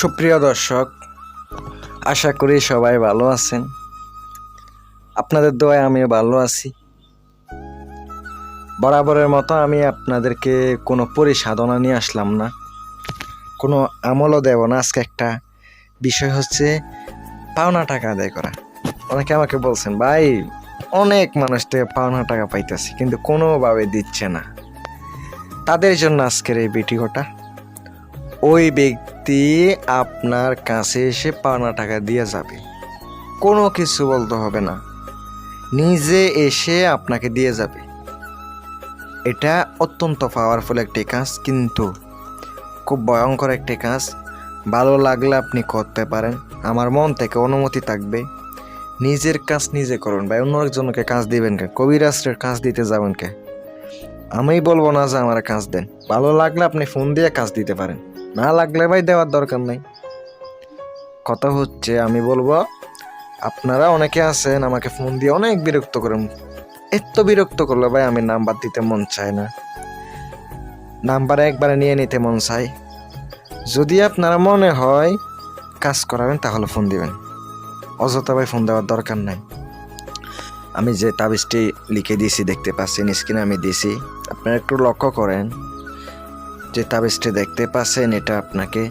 সুপ্রিয় দর্শক, আশা করি সবাই ভালো আছেন। আপনাদের দোয়ায় আমিও ভালো আছি। বরাবরের মতো আমি আপনাদেরকে কোনো পরিসাধনা নিয়ে আসলাম না, কোনো আমলও দেব না। আজকে একটা বিষয় হচ্ছে পাওনা টাকা আদায় করা। অনেকে আমাকে বলছেন, ভাই অনেক মানুষ থেকে পাওনা টাকা পাইতেছি কিন্তু কোনোভাবে দিচ্ছে না। তাদের জন্য আজকের এই ভিডিওটা। ওই ব্যক্তি আপনার কাছে এসে পাওনা টাকা দিয়ে যাবে, কোনো কিছু বলতে হবে না, নিজে এসে আপনাকে দিয়ে যাবে। এটা অত্যন্ত পাওয়ারফুল একটি কাজ, কিন্তু খুব ভয়ঙ্কর একটি কাজ। ভালো লাগলে আপনি করতে পারেন, আমার মন থেকে অনুমতি থাকবে। নিজের কাজ নিজে করুন ভাই, অন্য একজনকে কাজ দিবেন কে? কবিরাজের কাজ দিতে যাবেন কে? আমি বলবো না যে আমার কাজ দেন। ভালো লাগলে আপনি ফোন দিয়ে কাজ দিতে পারেন, না লাগলে ভাই দেওয়ার দরকার নেই। কথা হচ্ছে, আমি বলবো, আপনারা অনেকে আছেন আমাকে ফোন দিয়ে অনেক বিরক্ত করেন। এত বিরক্ত করলে ভাই আমি নাম্বার দিতে মন চায় না, নাম্বার একবারে নিয়ে নিতে মন চায়। যদি আপনারা মনে হয় কাজ করাবেন তাহলে ফোন দিবেন, অযথা ভাই ফোন দেওয়ার দরকার নাই। আমি যে তাবিজটি লিখে দিয়েছি দেখতে পাচ্ছেন স্ক্রিনে, আমি দিয়েছি, আপনারা একটু লক্ষ্য করেন। যে তাবিজটি দেখতে পাচ্ছেন, এটা আপনাকে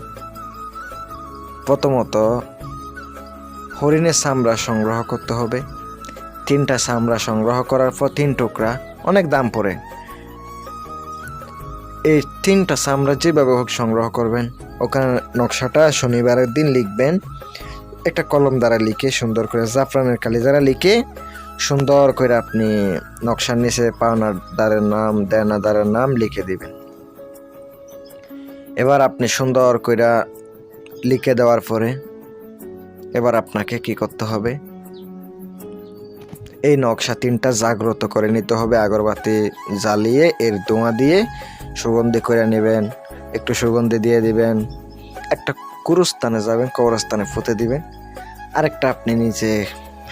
প্রথমত হরিণের চামড়া সংগ্রহ করতে হবে। 3টা চামড়া সংগ্রহ করার পর 3 টুকরা, অনেক দাম পড়ে। এই 3টা চামড়া যেভাবে হোক সংগ্রহ করবেন। ওখানে নকশাটা শনিবারের দিন লিখবেন, একটা কলম দ্বারা লিখে সুন্দর করে, জাফরানের কালি দ্বারা লিখে সুন্দর করে আপনি নকশার নিচে পাওনাদারের নাম, দেনাদারের নাম লিখে দিবেন। এবার আপনি সুন্দর করে লিখে দেওয়ার পরে এবার আপনাকে কি করতে হবে, এই নকশা 3টা জাগ্রত করে নিতে হবে। আগরবাতি জ্বালিয়ে এর ধোঁয়া দিয়ে সুগন্ধি করে নেবেন, একটু সুগন্ধি দিয়ে দিবেন। একটা গুরুস্থানে যাবেন, কবরস্থানে পুঁতে দিবেন। আরেকটা আপনি নিচে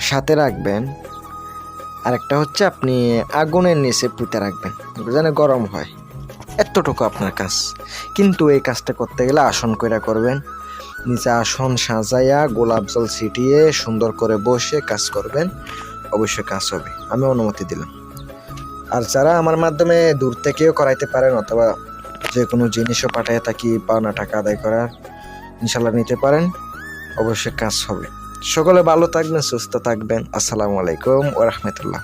সাথে রাখবেন, আরেকটা হচ্ছে আপনি আগুনের নিচে পুঁতে রাখবেন যেন গরম হয়। এতটুকু আপনার কাজ। কিন্তু এই কাজটা করতে গেলে আসন কইরা করবেন। নিচে আসন সাজাইয়া গোলাপ জল ছিটিয়ে সুন্দর করে বসে কাজ করবেন, অবশ্যই কাজ হবে, আমি অনুমতি দিলাম। আর যারা আমার মাধ্যমে দূর থেকেও করাইতে পারেন অথবা যে কোনো জিনিসও পাঠায় থাকি পাওনা টাকা আদায় করার, ইনশাল্লাহ নিতে পারেন, অবশ্যই কাজ হবে। সকলে ভালো থাকবেন, সুস্থ থাকবেন। আসসালামু আলাইকুম ওয়া রাহমাতুল্লাহ।